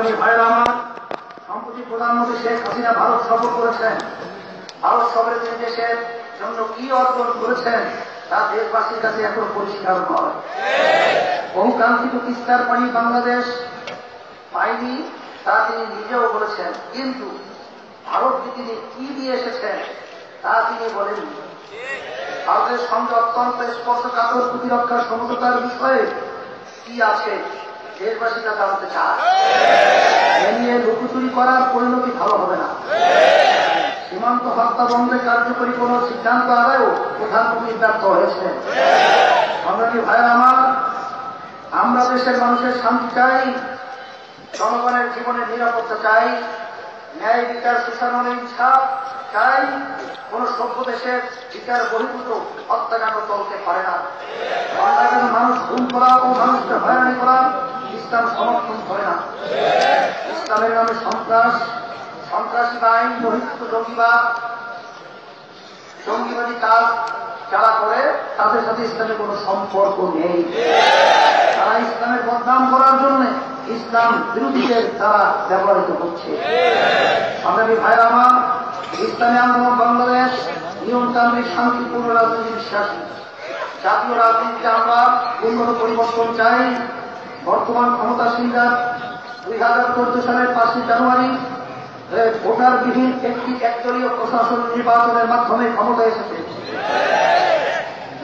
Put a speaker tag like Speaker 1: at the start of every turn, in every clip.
Speaker 1: সংগ্রামী ভাইয়েরা আমার, সম্প্রতি প্রধানমন্ত্রী শেখ হাসিনা ভারত সফর করেছেন। ভারত সফরে তিনি দেশের জন্য কি অর্জন করেছেন তা দেশবাসীর কাছে এখন পরিষ্কার নয়। বহুকাঙ্ক্ষিত তিস্তার পানি বাংলাদেশ পায়নি তা তিনি নিজেও বলেছেন, কিন্তু ভারতকে তিনি কি দিয়ে এসেছেন তা তিনি বলেননি। ভারতের সঙ্গে অত্যন্ত স্পর্শকাতর প্রতিরক্ষার সমঝোতার বিষয়ে কি আছে দেশবাসীরা জানতে চায়। এ নিয়ে লুকোচুরি করার পরিণতি ভালো হবে না। সীমান্ত হত্যা বন্ধে কার্যকরী কোন সিদ্ধান্ত আদায়ও প্রধানমন্ত্রী ব্যর্থ হয়েছে। সংগ্রামী ভাইয়েরা আমার, আমরা দেশের মানুষের শান্তি চাই, জনগণের জীবনের নিরাপত্তা চাই, ন্যায় বিচার সুশাসনের ইচ্ছা চাই। কোন সভ্য দেশের বিচার বহির্ভূত হত্যাকাণ্ড চলতে পারে না। বাংলাদেশের মানুষ খুন করা ও মানুষকে হয়রানি করা ইসলাম সমর্থন করে না। ইসলামের নামে সন্ত্রাসী আইন বহির্ভূত জঙ্গিবাদী কাজ যারা করে তাদের সাথে ইসলামের কোন সম্পর্ক নেই। তারা ইসলামের বদনাম করার জন্য ইসলাম বিরোধীদের তারা ব্যবহৃত হচ্ছে। সংগ্রামী ভাইয়েরা আমার, ইসলামী আন্দোলন বাংলাদেশ নিয়মতান্ত্রিক শান্তিপূর্ণ রাজনীতি বিশ্বাসী। জাতীয় রাজনীতিতে আমরা উন্নত পরিবর্তন চাই। বর্তমান ক্ষমতাসীনরা 2014 সালের 5 জানুয়ারি ভোটারবিহীন একটি একদলীয় প্রশাসন নির্বাচনের মাধ্যমে ক্ষমতায় এসেছে।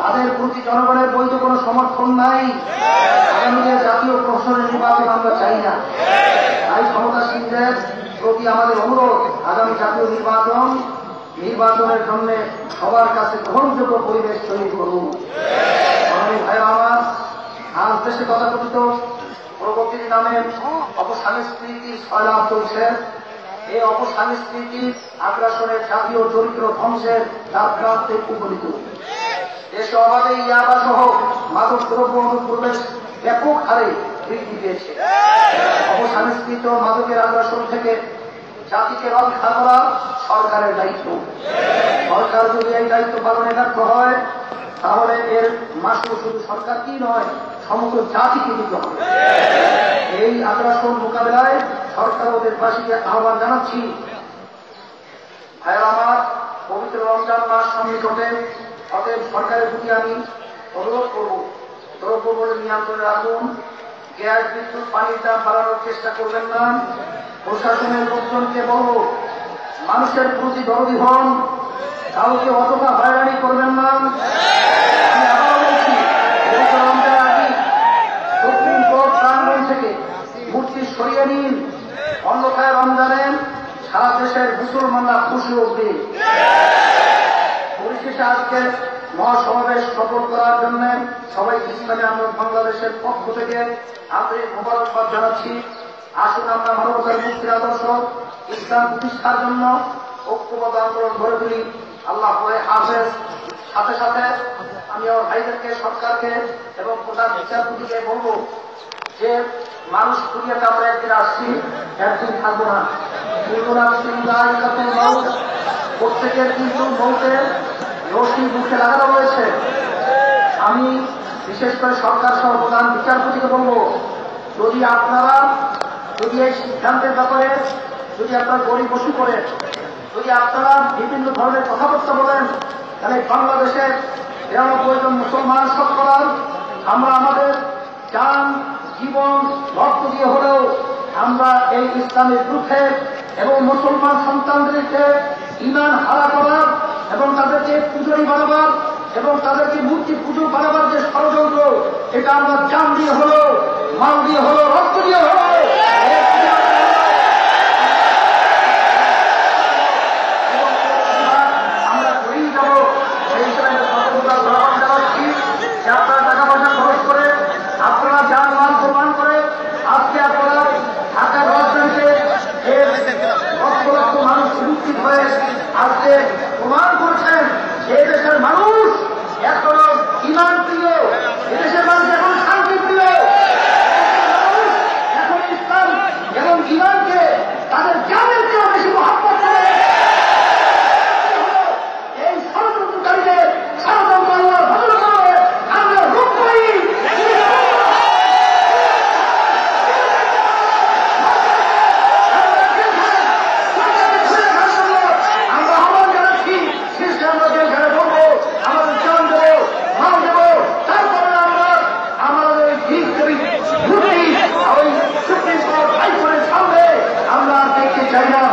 Speaker 1: তাদের প্রতি জনগণের বৈধ কোন সমর্থন নাই। আগামী জাতীয় প্রশাসনের নির্বাচন আমরা চাই না। তাই ক্ষমতাসীনদের প্রতি আমাদের অনুরোধ, আগামী জাতীয় নির্বাচনের জন্য সবার কাছে গ্রহণযোগ্য পরিবেশ তৈরি করুন। ভাই আমার, আজ দেশে তথাকথিত প্রগতির নামে অপসংস্কৃতি সয়লাভ চলছে। এই অপসংস্কৃতি আগ্রাসনের জাতীয় চরিত্র ধ্বংসের তার প্রান্তে উপনীত। দেশে অবাধে ইয়াবা সহ মাদক দ্রব্য অনুপ্রবেশ ব্যাপক হারে বৃদ্ধি পেয়েছে। অপসংস্কৃত মাদকের আগ্রাসন থেকে জাতিকে রক্ষা করা সরকারের দায়িত্ব। সরকার যদি এই দায়িত্ব পালনে ব্যর্থ হয় তাহলে এর মাসুল শুধু সরকারকেই নয়, সমগ্র জাতিকে দিতে হবে। এই আগ্রাসন মোকাবেলায় সরকার ও দেশবাসীকে আহ্বান জানাচ্ছি। ভাইয়ের আমার, পবিত্র রমজান মাস সন্নিকটে, অতএব সরকারের প্রতি আমি অনুরোধ করব, দ্রব্যমূল্য নিয়ন্ত্রণে রাখুন। গ্যাস, বিদ্যুৎ, পানির দাম বাড়ানোর চেষ্টা করবেন না। প্রশাসনের লোকজনকে বলব, মানুষের প্রতি দরদি হন, কাউকে অতটা হয়রানি করবেন না। আমি আবারও বলছি, রমজানের আগে সুপ্রিম কোর্ট প্রাঙ্গণ থেকে মূর্তি সরিয়ে নিন, অন্যথায় রমজানে সারা দেশের মুসলমানরা খুশি উঠবে। পরিশেষে আজকে মহাসমাবেশ সফল করার জন্য সবাই ইসলামী আন্দোলন বাংলাদেশের পক্ষ থেকে আন্তরিক মোবারকবাদ জানাচ্ছি। আসুন আমরা মানবতার মুক্তির আদর্শ ইসলাম প্রতিষ্ঠার জন্য ঐক্যবদ্ধ আন্দোলন গড়ে তুলি। আল্লাহ হাফেজ। সাথে সাথে আমি আমার ভাইদেরকে, সরকারকে এবং প্রধান বিচারপতিকে বলব যে মানুষ দুনিয়াতে আমরা একদিন আসছি, একদিন থাকবো না। প্রত্যেকের কিন্তু মৌতের রশি মুখে লাগানো রয়েছে। আমি বিশেষ করে সরকার সহ প্রধান বিচারপতিকে বলব, যদি এই সিদ্ধান্তের ব্যাপারে যদি আপনারা গরিব বসু করেন, যদি আপনারা বিভিন্ন ধরনের কথাবার্তা বলেন, তাহলে বাংলাদেশের 93 জন মুসলমান শতকরা আমরা আমাদের জান, জীবন, রক্ত দিয়ে হলেও আমরা এই ইসলামের বিরুদ্ধে এবং মুসলমান সন্তানদেরকে ঈমান হারা করার এবং তাদেরকে পূজারী বানাবার এবং তাদেরকে মূর্তি পুজো বানাবার যে ষড়যন্ত্র, এটা আমরা জান দিয়ে হলো, মাল দিয়ে হলো, রক্ত দিয়ে হলো আমরা করেই যাব। সেই হিসাবে সতর্কতার আহ্বান জানাচ্ছি যে আপনারা টাকা পয়সা খরচ করে, আপনারা যান মাল প্রমাণ করে আজকে আপনারা ঢাকার রাজধানীতে লক্ষ লক্ষ মানুষ উপস্থিত হয়ে আজকে প্রমাণ করছেন এই দেশের মানুষ এখনো ঈমান প্রিয়, এদেশের মানুষ এখন শান্তি প্রিয়, এখন ইসলাম এবং ঈমানকে তাদের জানের চেয়েও বেশি মহব্বত করে। এই ষড়যন্ত্রকারীদের ষড়যন্ত্র আল্লাহর ভালো করে আমরা রূপ করি। চাই না।